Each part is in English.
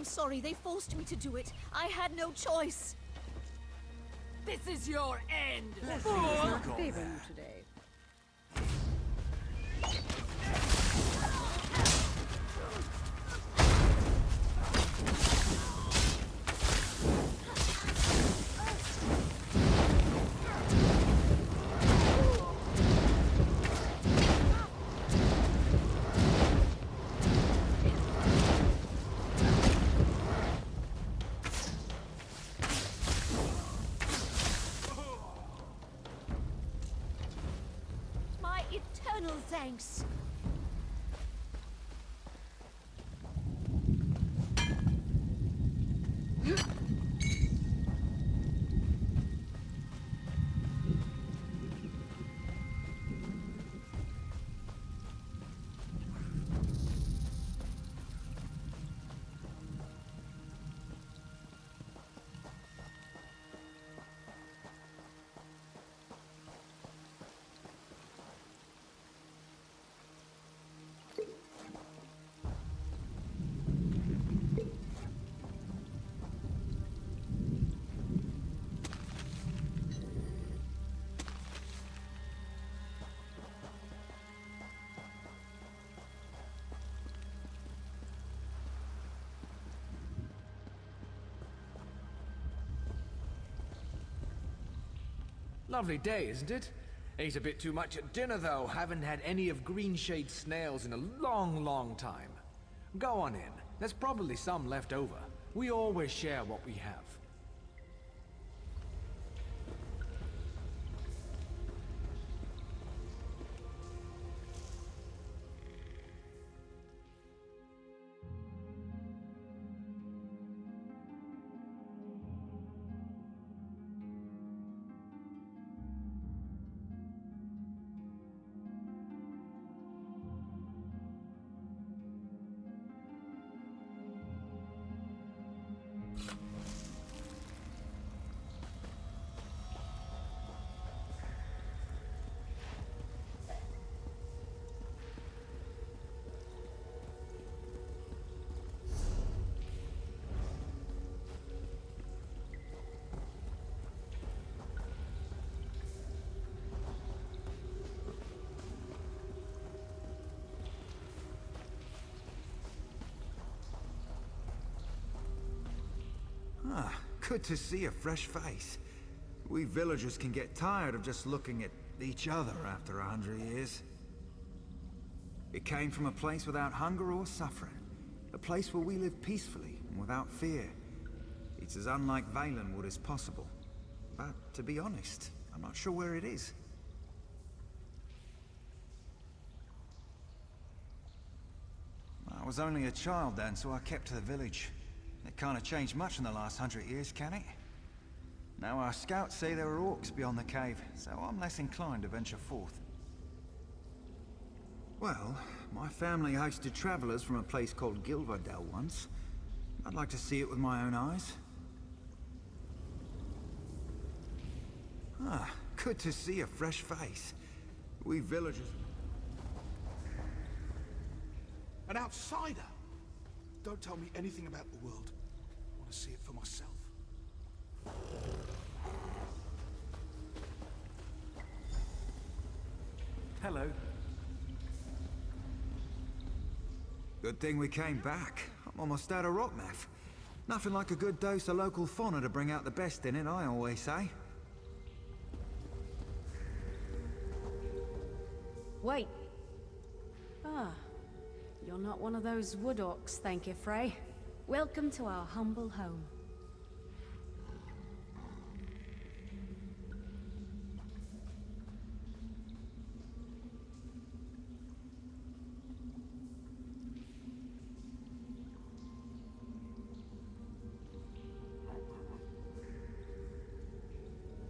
sorry. They forced me to do it. I had no choice. This is your end! Not favoring you today. My eternal thanks. Lovely day, isn't it? Ate a bit too much at dinner, though. Haven't had any of Greenshade snails in a long, long time. Go on in. There's probably some left over. We always share what we have. Ah, good to see a fresh face. We villagers can get tired of just looking at each other after 100 years. It came from a place without hunger or suffering. A place where we live peacefully and without fear. It's as unlike Valenwood as possible. But to be honest, I'm not sure where it is. I was only a child then, so I kept to the village. It can't have changed much in the last 100 years, can it? Now our scouts say there are orcs beyond the cave, so I'm less inclined to venture forth. Well, my family hosted travelers from a place called Gilverdale once. I'd like to see it with my own eyes. Ah, good to see a fresh face. We villagers... An outsider? Don't tell me anything about the world. I want to see it for myself. Hello. Good thing we came back. I'm almost out of rock meth. Nothing like a good dose of local fauna to bring out the best in it, I always say. Wait. Ah, you're not one of those wood orcs, thank you, Frey. Welcome to our humble home.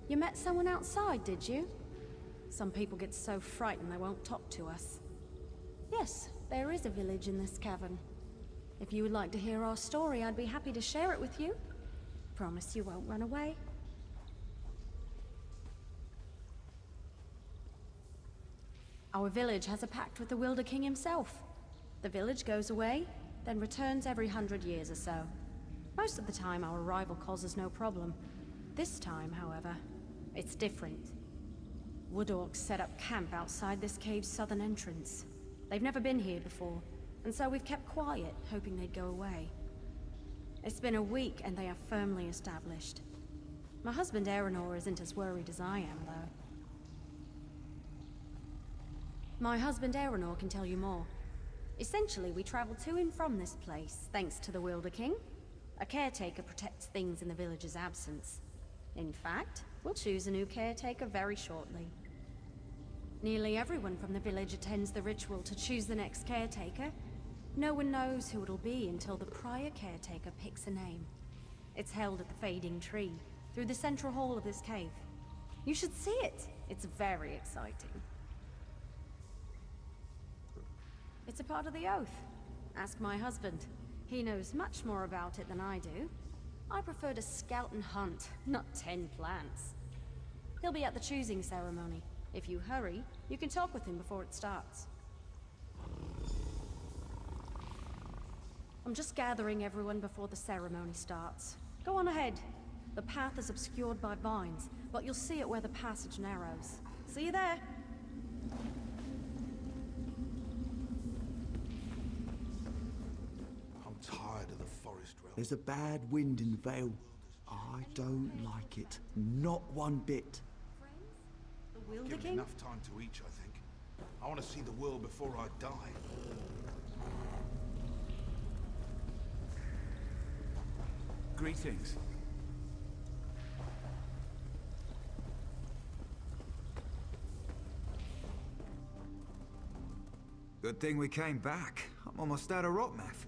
You met someone outside, did you? Some people get so frightened they won't talk to us. Yes, there is a village in this cavern. If you would like to hear our story, I'd be happy to share it with you. Promise you won't run away. Our village has a pact with the Wilder King himself. The village goes away, then returns every 100 years or so. Most of the time, our arrival causes no problem. This time, however, it's different. Wood Orcs set up camp outside this cave's southern entrance. They've never been here before, and so we've kept quiet, hoping they'd go away. It's been a week, and they are firmly established. My husband Aeronor isn't as worried as I am, though. My husband Aeronor can tell you more. Essentially, we travel to and from this place, thanks to the Wilder King. A caretaker protects things in the village's absence. In fact, we'll choose a new caretaker very shortly. Nearly everyone from the village attends the ritual to choose the next caretaker. No one knows who it'll be until the prior caretaker picks a name. It's held at the Fading Tree, through the central hall of this cave. You should see it! It's very exciting. It's a part of the oath. Ask my husband. He knows much more about it than I do. I prefer to scout and hunt, not tend plants. He'll be at the choosing ceremony. If you hurry, you can talk with him before it starts. I'm just gathering everyone before the ceremony starts. Go on ahead. The path is obscured by vines, but you'll see it where the passage narrows. See you there! I'm tired of the forest realm. There's a bad wind in the Vale. I don't like it. Not one bit. The Wilder Give me King? enough time to each, I think. I want to see the world before I die. Greetings. Good thing we came back. I'm almost out of rock math.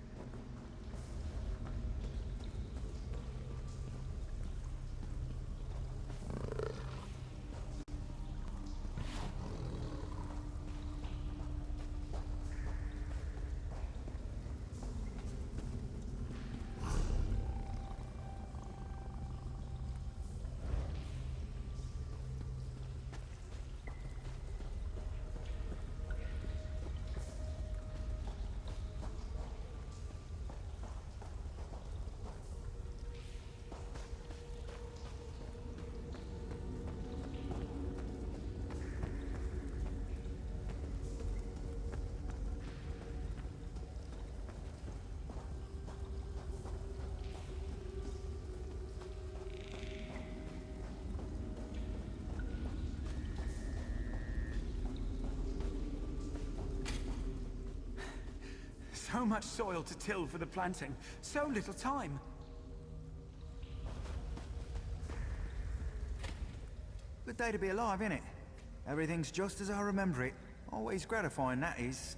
So much soil to till for the planting, so little time. Good day to be alive, innit? Everything's just as I remember it. Always gratifying, that is.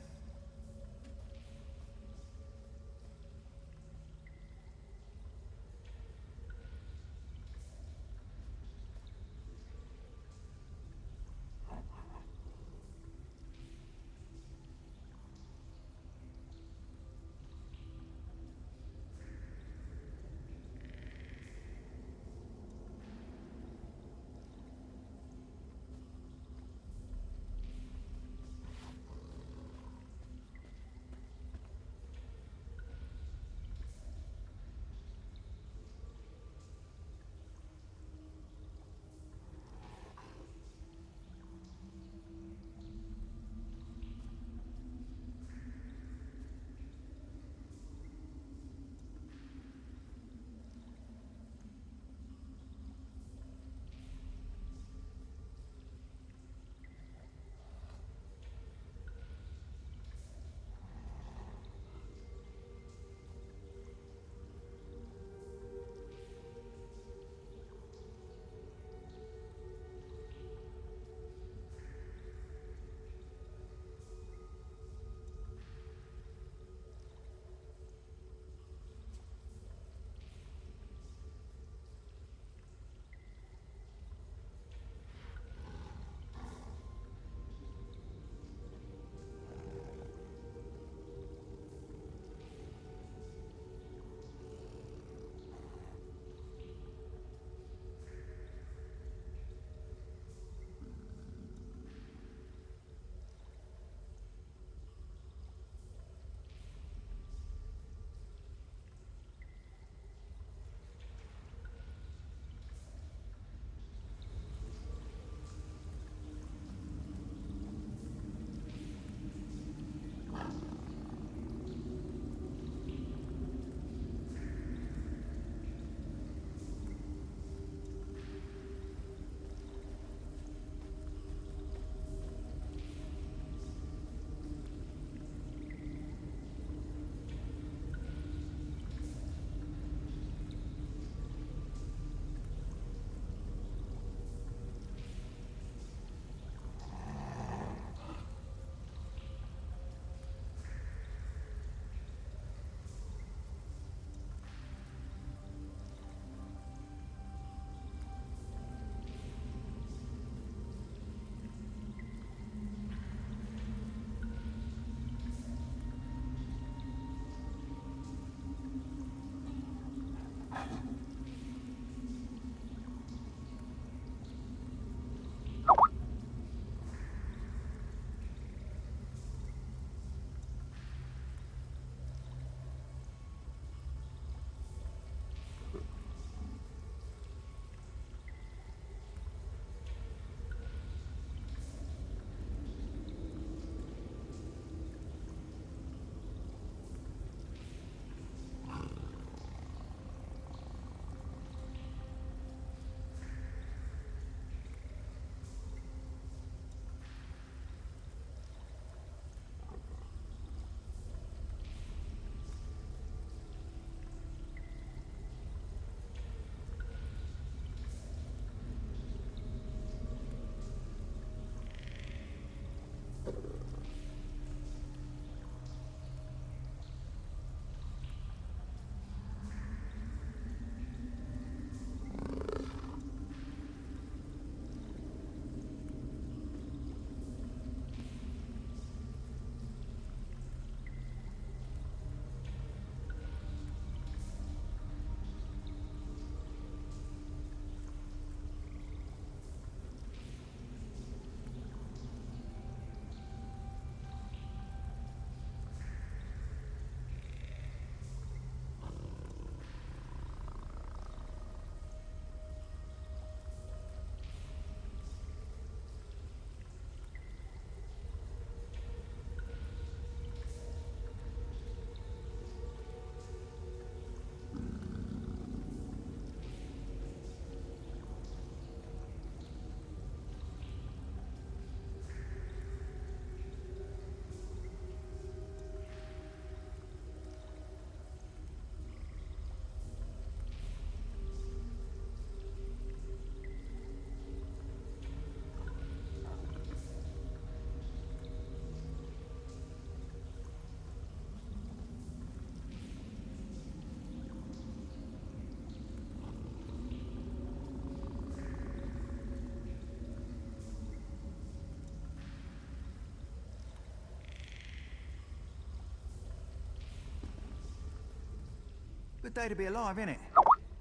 good day to be alive, innit?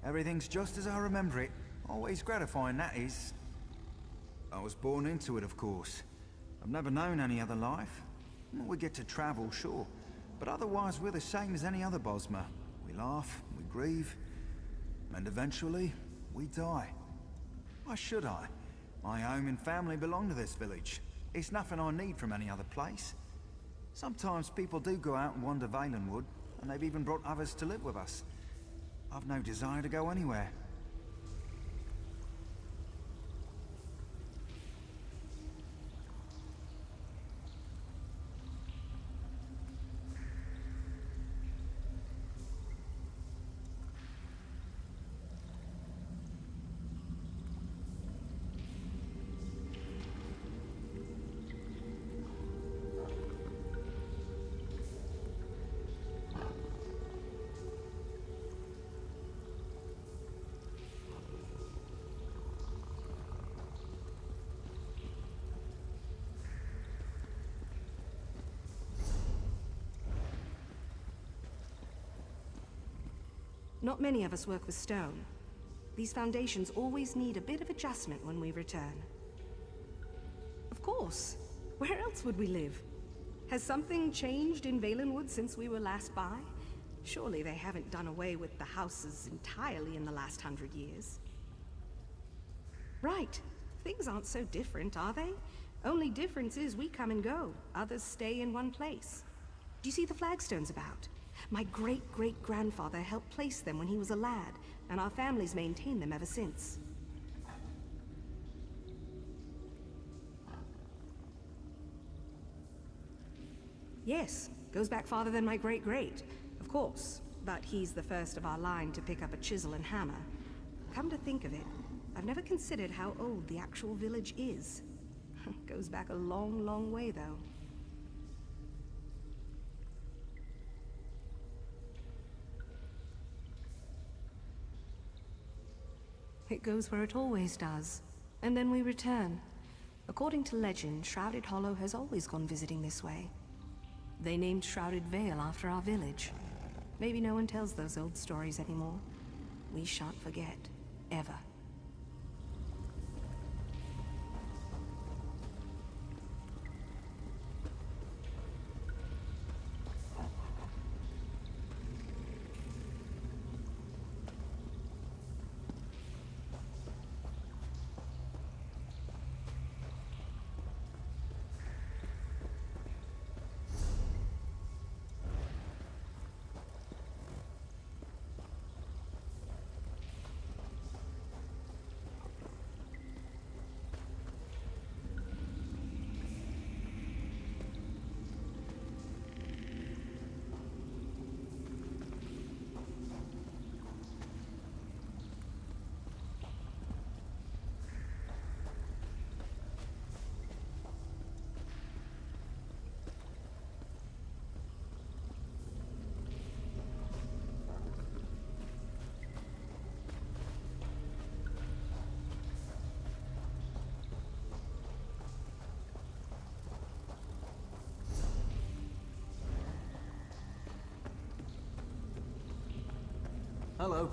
Everything's just as I remember it. Always gratifying, that is. I was born into it, of course. I've never known any other life. We get to travel, sure. But otherwise, we're the same as any other Bosmer. We laugh, we grieve, and eventually, we die. Why should I? My home and family belong to this village. It's nothing I need from any other place. Sometimes people do go out and wander Valenwood, and they've even brought others to live with us. I've no desire to go anywhere. Not many of us work with stone. These foundations always need a bit of adjustment when we return. Of course. Where else would we live? Has something changed in Valenwood since we were last by? Surely they haven't done away with the houses entirely in the last 100 years. Right. Things aren't so different, are they? Only difference is we come and go. Others stay in one place. Do you see the flagstones about? My great-great-grandfather helped place them when he was a lad, and our family's maintained them ever since. Yes, goes back farther than my great-great, of course, but he's the first of our line to pick up a chisel and hammer. Come to think of it, I've never considered how old the actual village is. Goes back a long, long way, though. It goes where it always does, and then we return. According to legend, Shrouded Hollow has always gone visiting this way. They named Shrouded Vale after our village. Maybe no one tells those old stories anymore. We shan't forget, ever. Hello.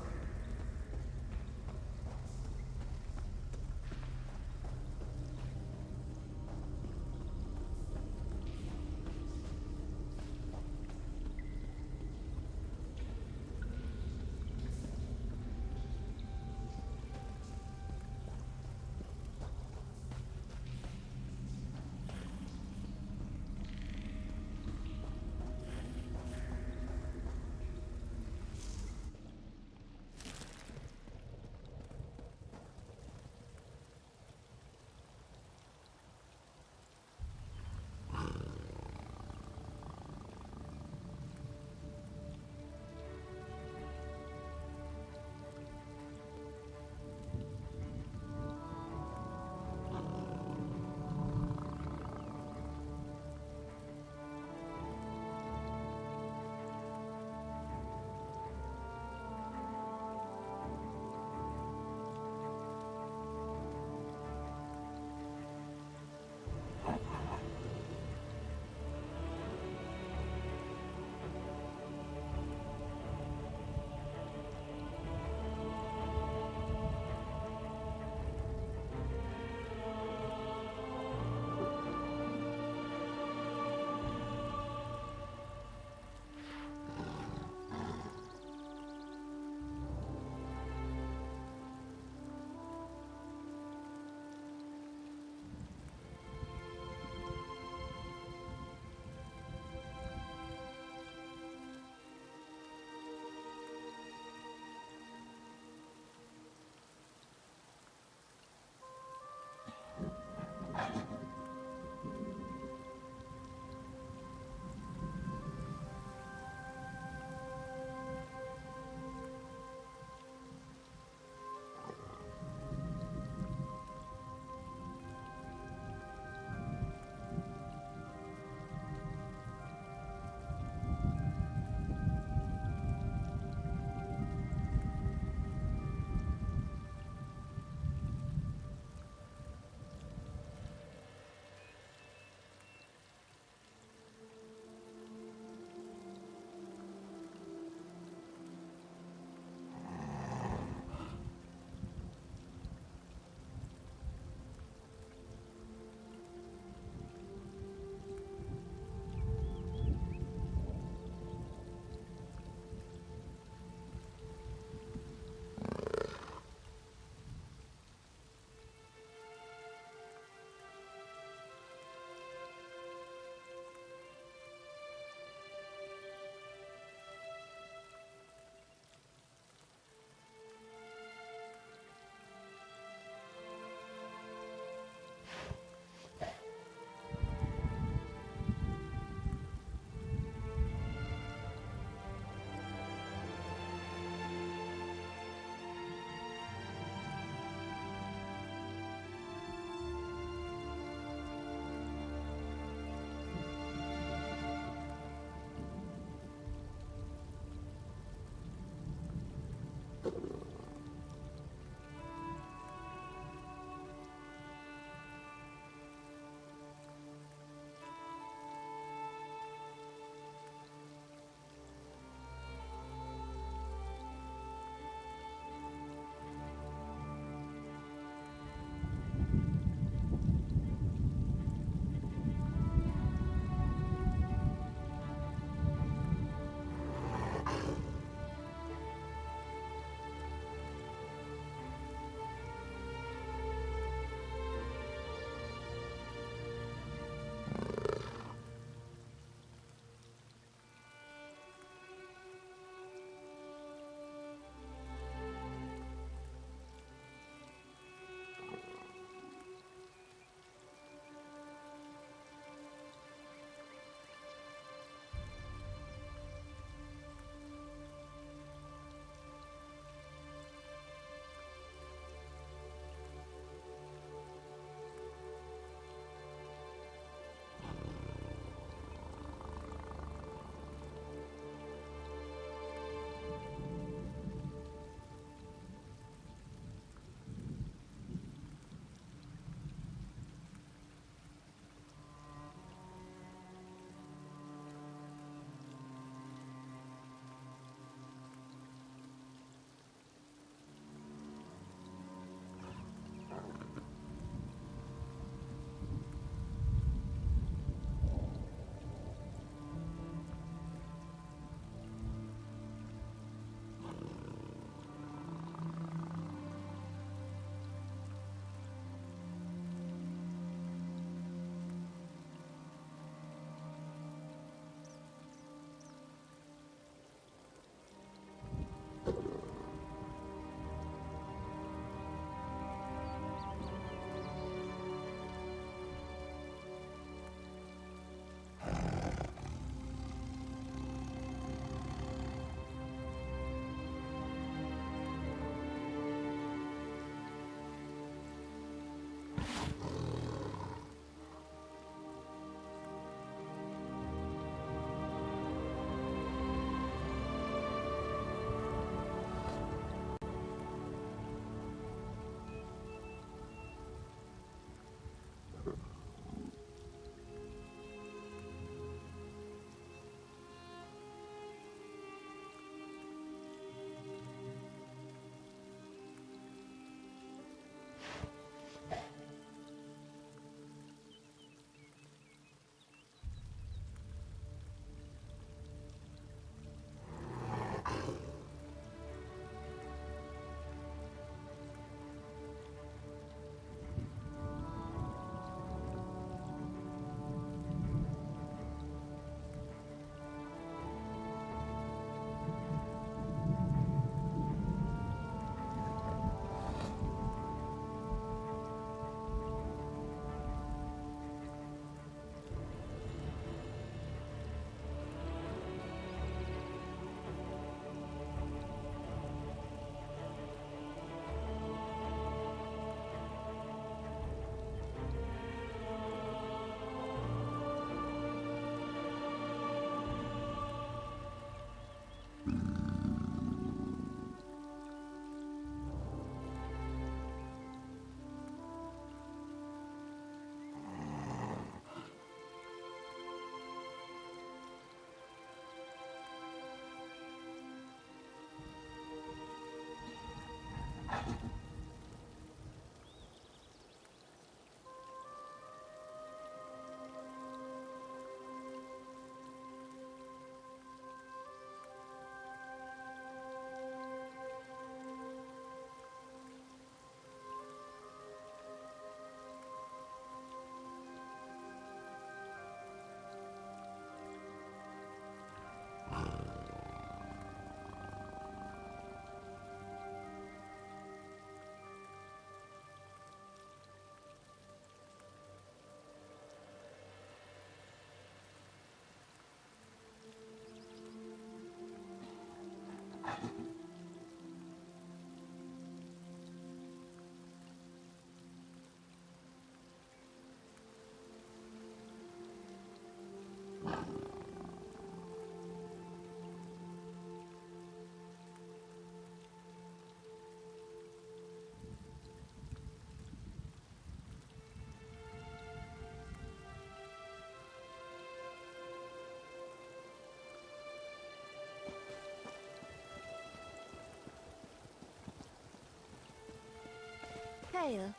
ale.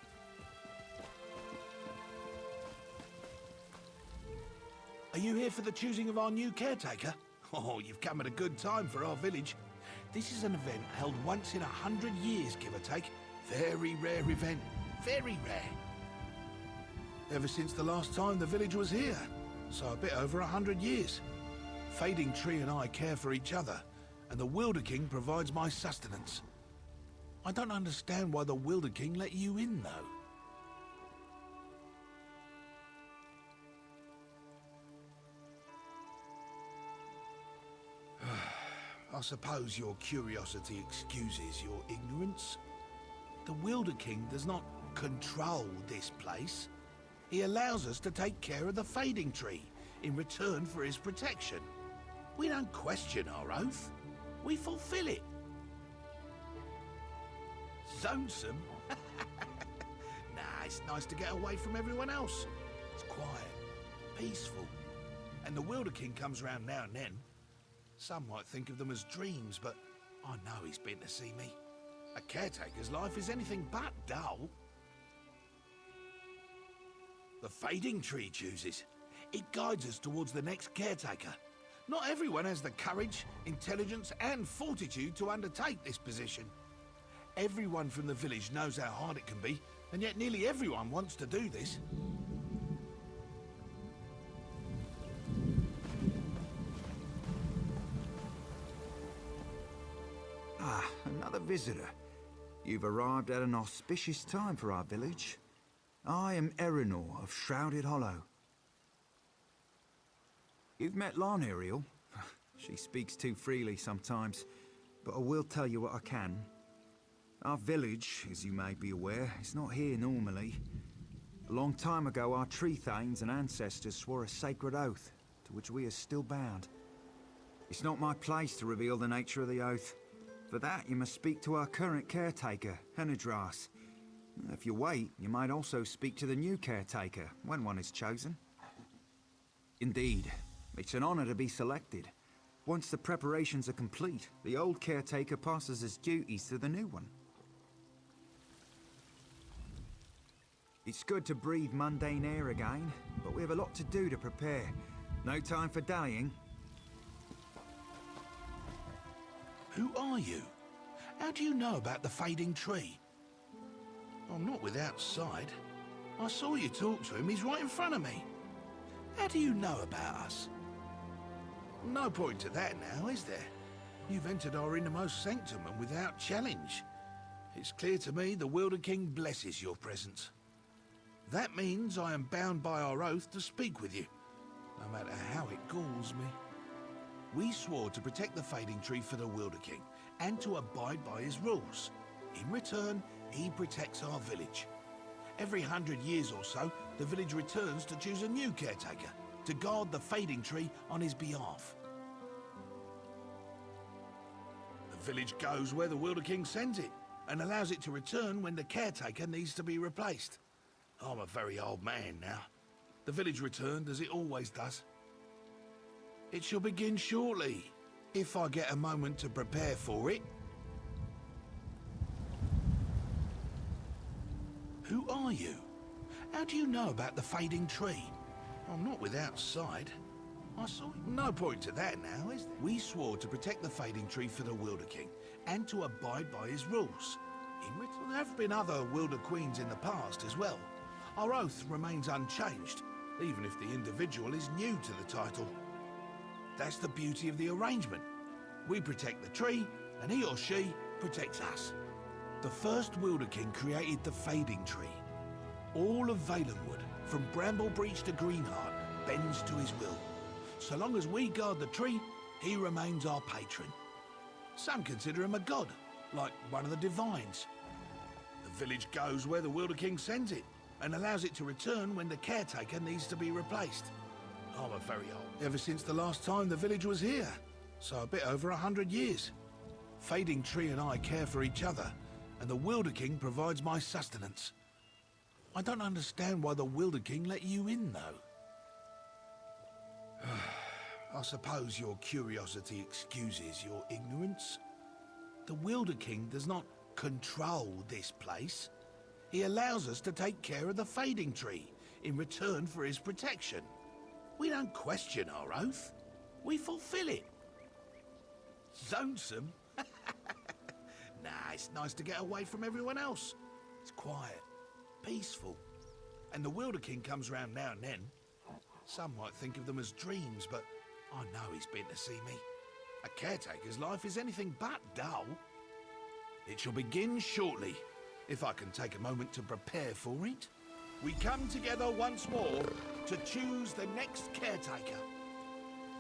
Are you here for the choosing of our new caretaker? Oh, you've come at a good time for our village. This is an event held once in 100 years, give or take. Very rare event. Very rare. Ever since the last time the village was here. So a bit over 100 years. Fading Tree and I care for each other, and the Wilder King provides my sustenance. I don't understand why the Wilder King let you in, though. I suppose your curiosity excuses your ignorance. The Wilder King does not control this place. He allows us to take care of the Fading Tree in return for his protection. We don't question our oath. We fulfill it. Lonesome? Nah, it's nice to get away from everyone else. It's quiet, peaceful. And the Wilder King comes round now and then. Some might think of them as dreams, but I know he's been to see me. A caretaker's life is anything but dull. The Fading Tree chooses. It guides us towards the next caretaker. Not everyone has the courage, intelligence, and fortitude to undertake this position. Everyone from the village knows how hard it can be, and yet nearly everyone wants to do this. Ah, another visitor. You've arrived at an auspicious time for our village. I am Erinor of Shrouded Hollow. You've met Lon, Ariel. She speaks too freely sometimes, but I will tell you what I can. Our village, as you may be aware, is not here normally. A long time ago, our tree thanes and ancestors swore a sacred oath, to which we are still bound. It's not my place to reveal the nature of the oath. For that, you must speak to our current caretaker, Henadras. If you wait, you might also speak to the new caretaker, when one is chosen. Indeed, it's an honor to be selected. Once the preparations are complete, the old caretaker passes his duties to the new one. It's good to breathe mundane air again, but we have a lot to do to prepare. No time for dallying. Who are you? How do you know about the Fading Tree? I'm not without sight. I saw you talk to him, he's right in front of me. How do you know about us? No point to that now, is there? You've entered our innermost sanctum and without challenge. It's clear to me the Wilder King blesses your presence. That means I am bound by our oath to speak with you, no matter how it galls me. We swore to protect the Fading Tree for the Wilder King, and to abide by his rules. In return, he protects our village. Every 100 years or so, the village returns to choose a new caretaker, to guard the Fading Tree on his behalf. The village goes where the Wilder King sends it, and allows it to return when the caretaker needs to be replaced. I'm a very old man now. The village returned as it always does. It shall begin shortly, if I get a moment to prepare for it. Who are you? How do you know about the Fading Tree? I'm not without sight. I saw it. No point to that now, is there? We swore to protect the Fading Tree for the Wilder King, and to abide by his rules. In return, there have been other Wilder Queens in the past as well. Our oath remains unchanged, even if the individual is new to the title. That's the beauty of the arrangement. We protect the tree, and he or she protects us. The first Wilder King created the Fading Tree. All of Valenwood, from Bramblebreach to Greenheart, bends to his will. So long as we guard the tree, he remains our patron. Some consider him a god, like one of the divines. The village goes where the Wilder King sends it, and allows it to return when the caretaker needs to be replaced. I'm a very old. Ever since the last time the village was here, so a bit over 100 years. Fading Tree and I care for each other, and the Wilder King provides my sustenance. I don't understand why the Wilder King let you in, though. I suppose your curiosity excuses your ignorance. The Wilder King does not control this place. He allows us to take care of the fading tree in return for his protection. We don't question our oath. We fulfill it. Lonesome? Nah, it's nice to get away from everyone else. It's quiet, peaceful. And the Wilder King comes round now and then. Some might think of them as dreams, but I know he's been to see me. A caretaker's life is anything but dull. It shall begin shortly, if I can take a moment to prepare for it. We come together once more to choose the next caretaker.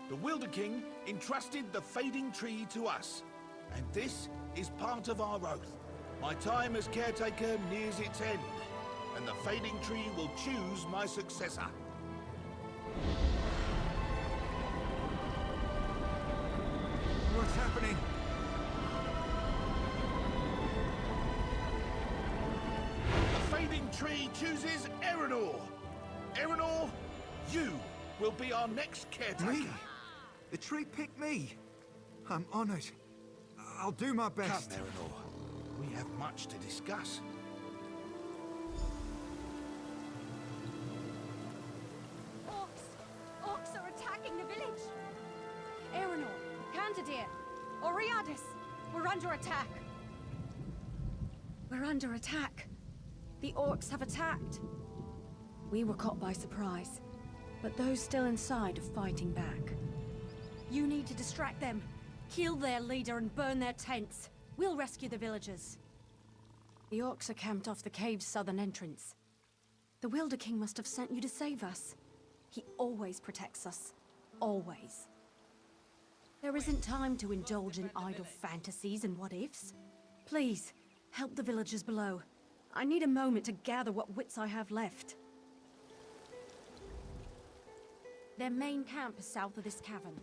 The Wilder King entrusted the fading tree to us, and this is part of our oath. My time as caretaker nears its end, and the fading tree will choose my successor. What's happening? The fading tree chooses Erenor. Erenor, you will be our next caretaker. Me? The tree picked me. I'm honored. I'll do my best. Come, Erenor. We have much to discuss. Orcs are attacking the village! Erenor, Candidir, Oriadis, we're under attack. We're under attack. The orcs have attacked. We were caught by surprise, but those still inside are fighting back. You need to distract them, kill their leader and burn their tents. We'll rescue the villagers. The orcs are camped off the cave's southern entrance. The Wilder King must have sent you to save us. He always protects us. Always. There isn't time to indulge in idle fantasies and what-ifs. Please, help the villagers below. I need a moment to gather what wits I have left. Their main camp is south of this cavern.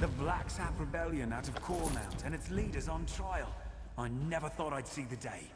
The Black Sap Rebellion out of Cormount and its leaders on trial. I never thought I'd see the day.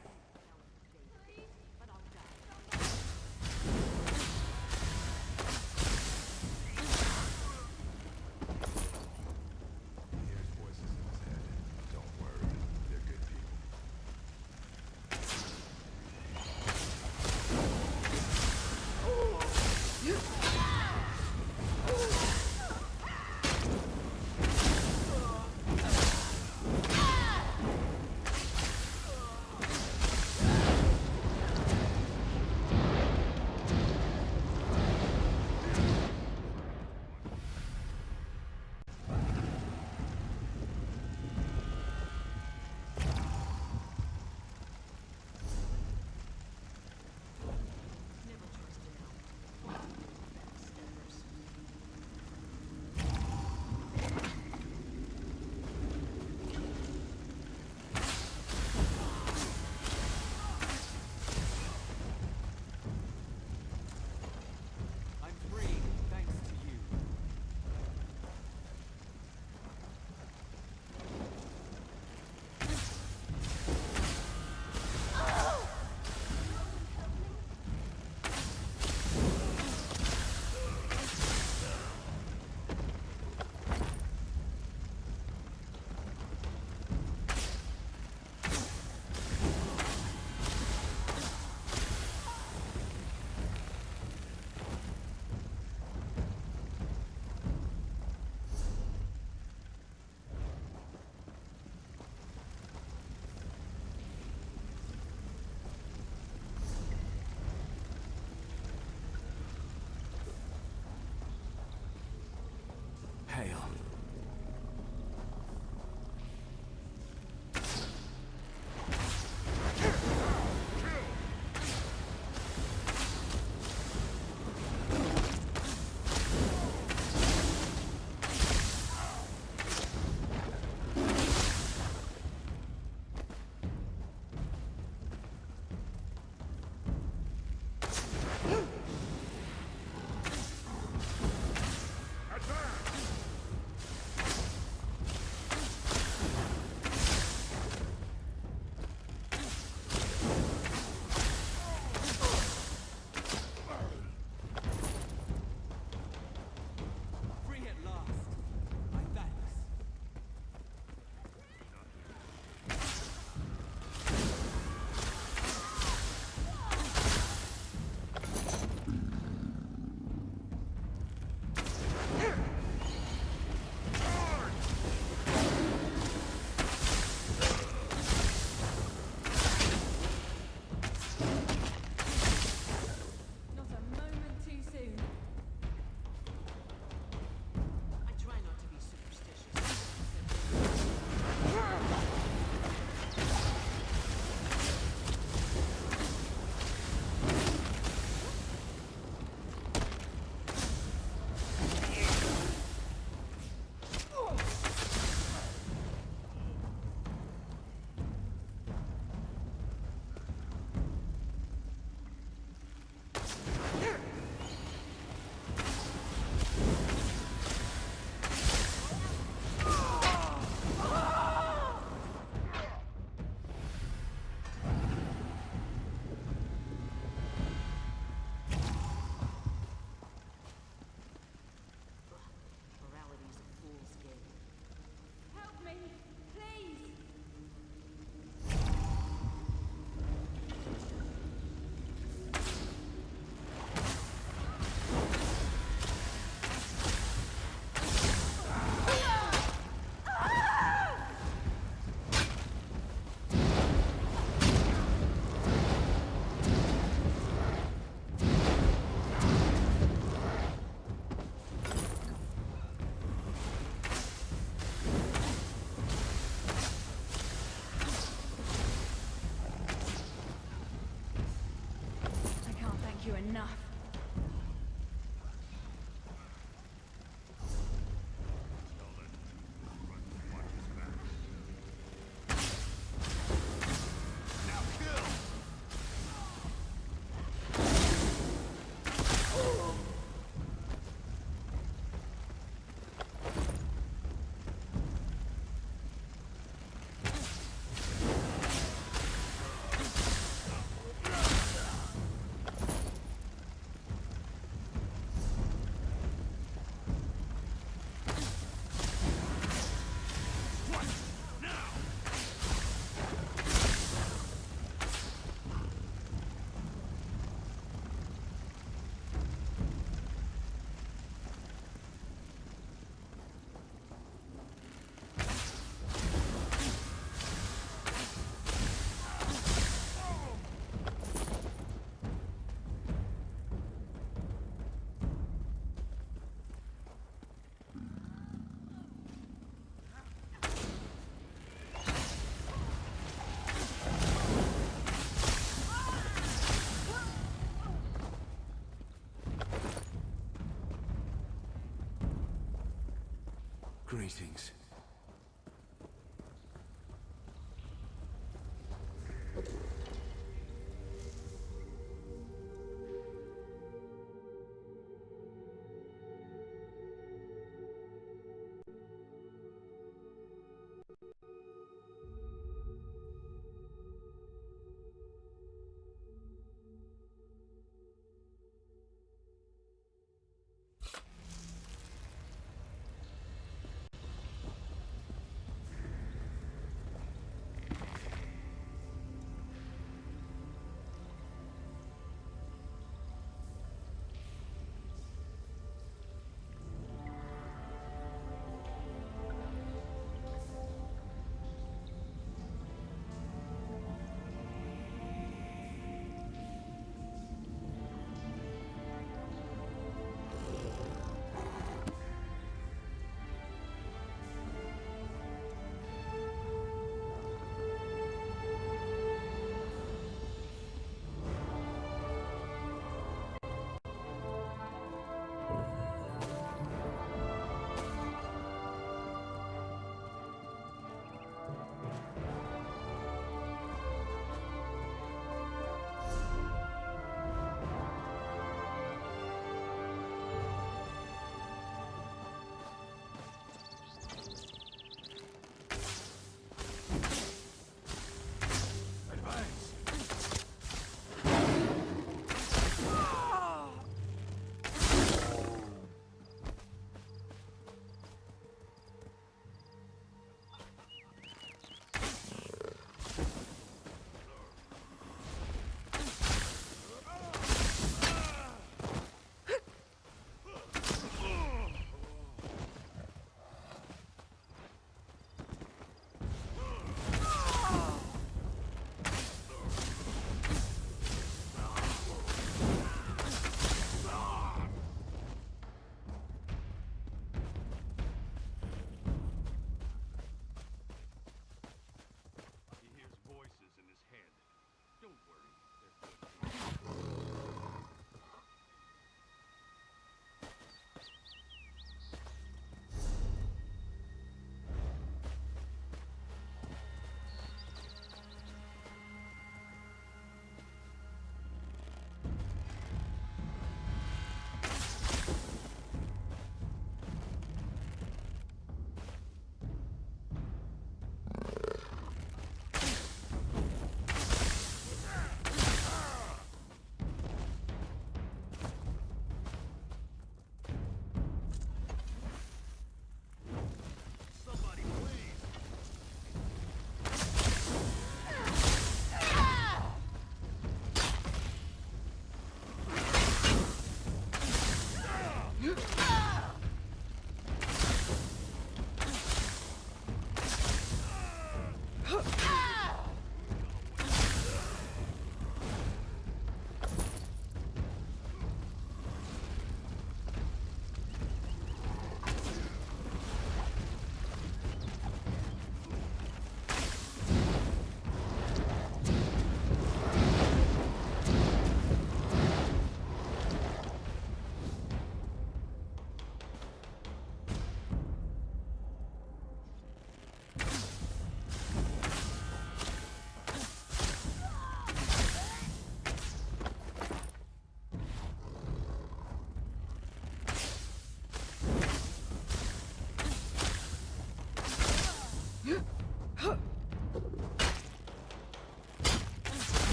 Greetings.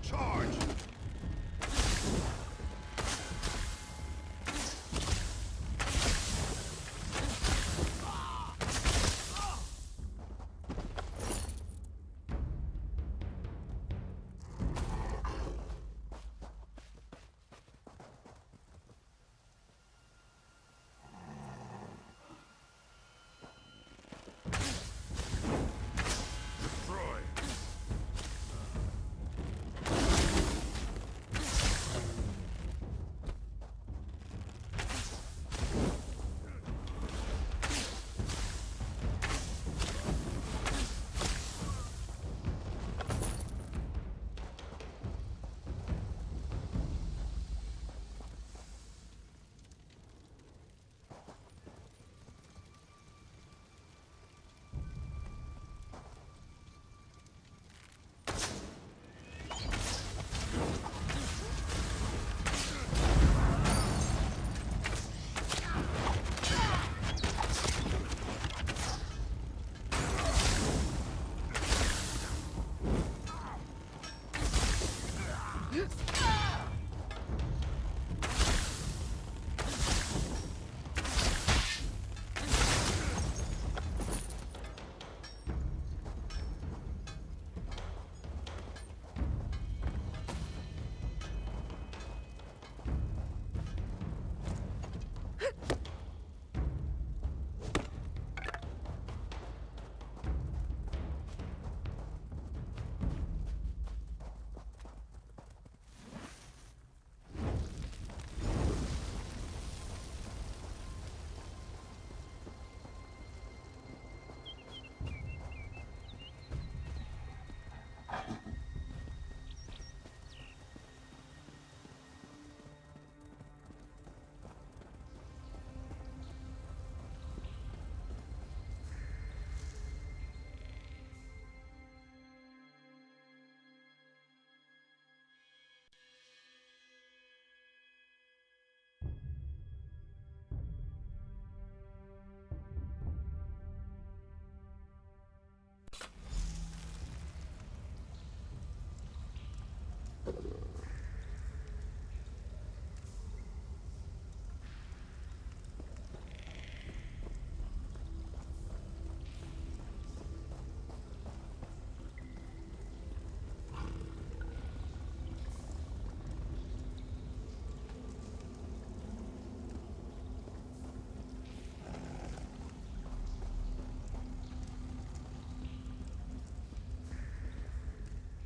Charge!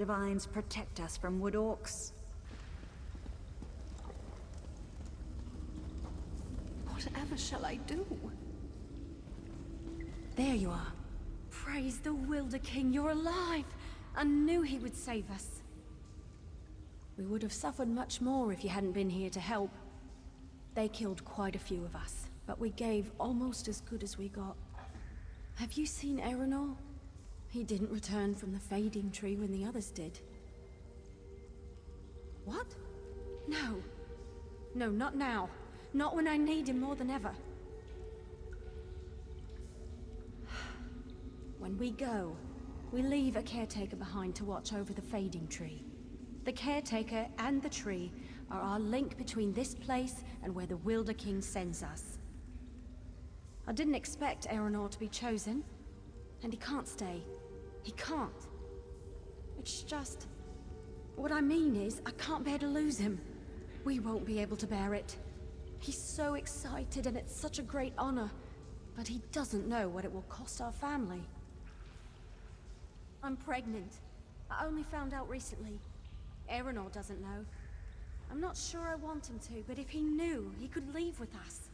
Divines protect us from wood orcs. Whatever shall I do? There you are. Praise the Wilder King, you're alive! I knew he would save us. We would have suffered much more if you hadn't been here to help. They killed quite a few of us, but we gave almost as good as we got. Have you seen Aeronor? He didn't return from the fading tree when the others did. What? No. No, not now. Not when I need him more than ever. When we go, we leave a caretaker behind to watch over the fading tree. The caretaker and the tree are our link between this place and where the Wilder King sends us. I didn't expect Aeronor to be chosen, and he can't stay. He can't. It's just... What I mean is, I can't bear to lose him. We won't be able to bear it. He's so excited and it's such a great honor, but he doesn't know what it will cost our family. I'm pregnant. I only found out recently. Aeronor doesn't know. I'm not sure I want him to, but if he knew, he could leave with us.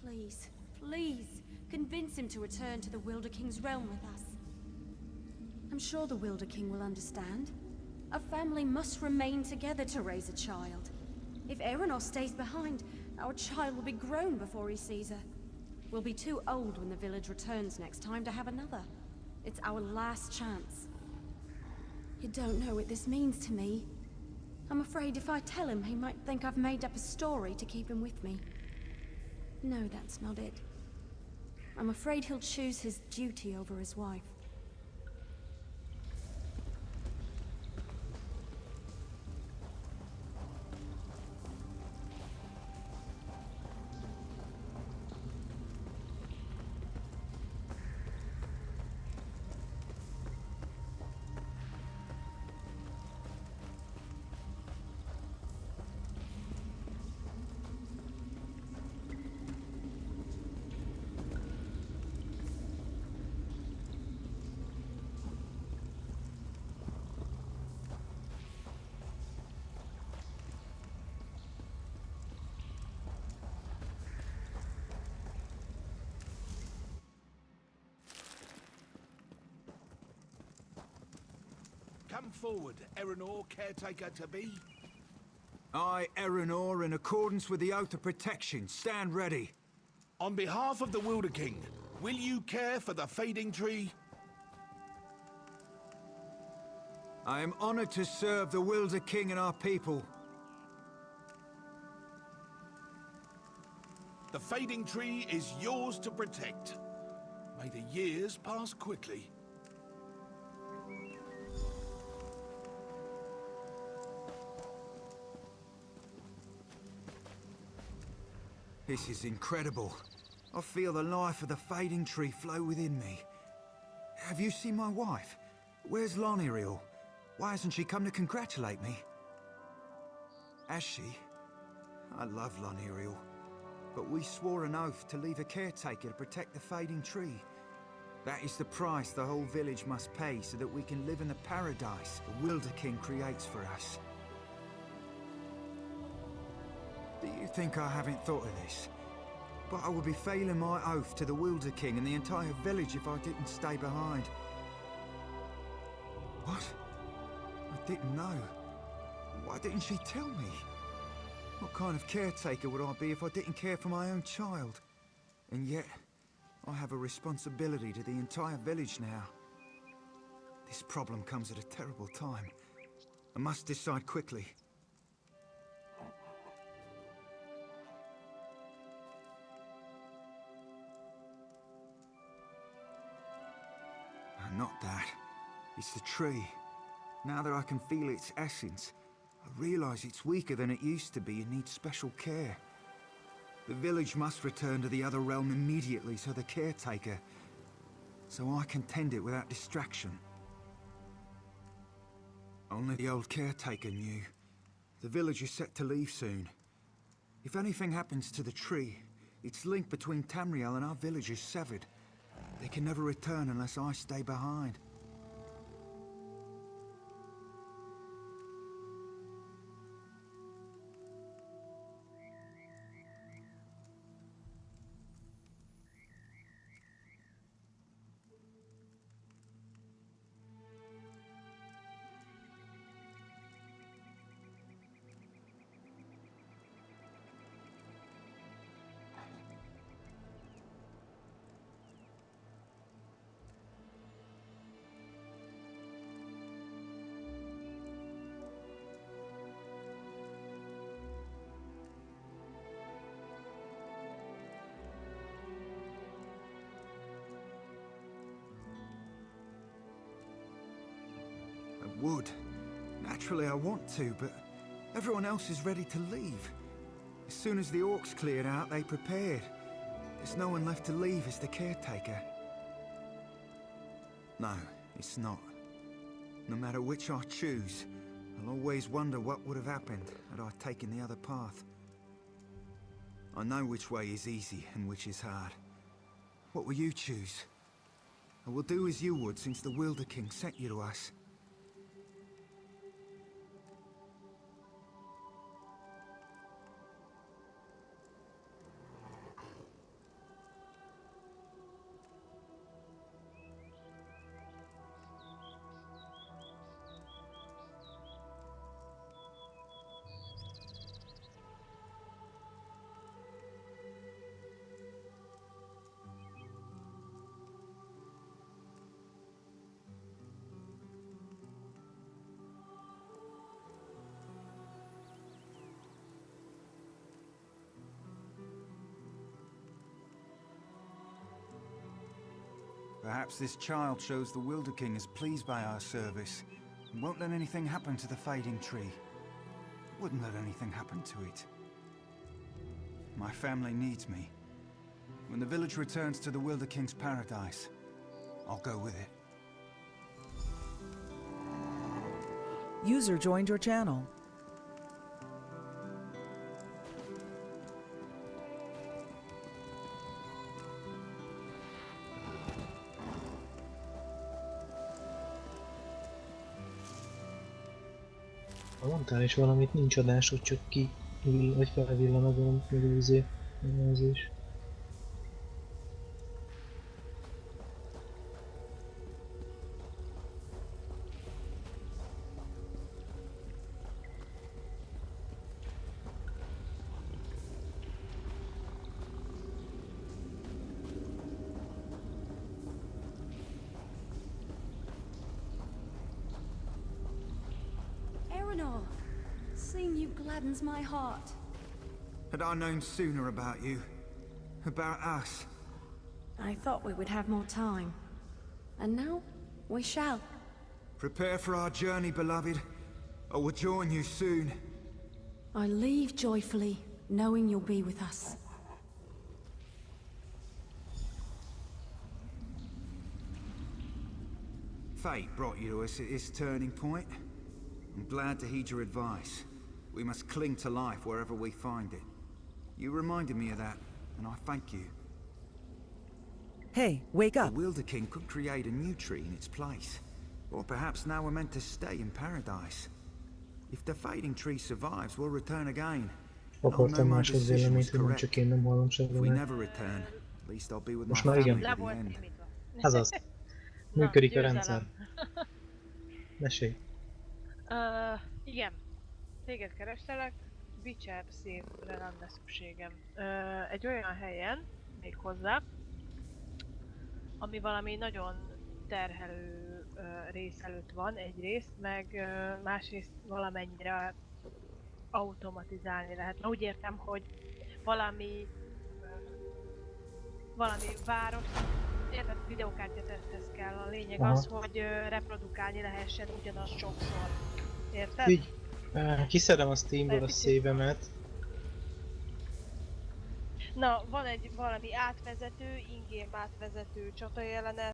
Please, please, convince him to return to the Wilder King's realm with us. I'm sure the Wilder King will understand. A family must remain together to raise a child. If Aeronor stays behind, our child will be grown before he sees her. We'll be too old when the village returns next time to have another. It's our last chance. You don't know what this means to me. I'm afraid if I tell him, he might think I've made up a story to keep him with me. No, that's not it. I'm afraid he'll choose his duty over his wife. Come forward, Aeronor, caretaker to be. I, Aeronor, in accordance with the Oath of Protection, stand ready. On behalf of the Wilder King, will you care for the fading tree? I am honored to serve the Wilder King and our people. The fading tree is yours to protect. May the years pass quickly. This is incredible. I feel the life of the fading tree flow within me. Have you seen my wife? Where's Loniriel? Why hasn't she come to congratulate me? Has she? I love Loniriel. But we swore an oath to leave a caretaker to protect the fading tree. That is the price the whole village must pay so that we can live in the paradise the Wilder King creates for us. Do you think I haven't thought of this? But I would be failing my oath to the Wilder King and the entire village if I didn't stay behind. What? I didn't know. Why didn't she tell me? What kind of caretaker would I be if I didn't care for my own child? And yet, I have a responsibility to the entire village now. This problem comes at a terrible time. I must decide quickly. Not that. It's the tree. Now that I can feel its essence, I realize it's weaker than it used to be and needs special care. The village must return to the other realm immediately so the caretaker... so I can tend it without distraction. Only the old caretaker knew. The village is set to leave soon. If anything happens to the tree, its link between Tamriel and our village is severed. They can never return unless I stay behind. would. Naturally I want to, but everyone else is ready to leave. As soon as the orcs cleared out, they prepared. There's no one left to leave as the caretaker. No, it's not. No matter which I choose, I'll always wonder what would have happened had I taken the other path. I know which way is easy and which is hard. What will you choose? I will do as you would since the Wilder King sent you to us. Perhaps this child shows the Wilder King is pleased by our service and won't let anything happen to the fading tree. Wouldn't let anything happen to it. My family needs me. When the village returns to the Wilder King's paradise, I'll go with it. User joined your channel. Mondtál is valamit, nincs adás, hogy csak ki vagy felvillan a gomb, meg őzé, jelzés. Seeing you gladdens my heart. Had I known sooner about you, about us. I thought we would have more time. And now, we shall. Prepare for our journey, beloved. I will join you soon. I leave joyfully, knowing you'll be with us. Fate brought you to us at this turning point. I'm glad to heed your advice. We must cling to life wherever we find it. You reminded me of that, and I thank you. Hey, wake up! The Wilder King could create a new tree in its place. Or perhaps now we're meant to stay in paradise. If the fading tree survives, we'll return again. Akartam másod véleményt, hogy nem csak én nem hallom If we semmi. never return, at least I'll be with Most my már family igen. to the end. Ez az. Működik a rendszer. Mesélj. Igen. Téged kerestelek, Witcher szívre lenne szükségem. Egy olyan helyen, méghozzá, ami valami nagyon terhelő rész előtt van egyrészt, meg másrészt valamennyire automatizálni lehet. Úgy értem, hogy valami város, érted, videokártyateszthez kell. A lényeg az, hogy reprodukálni lehessen ugyanaz sokszor. Érted? Így. Kiszedem a Steamből a szévemet. Na, van egy valami átvezető, in-game átvezető csata jelenet,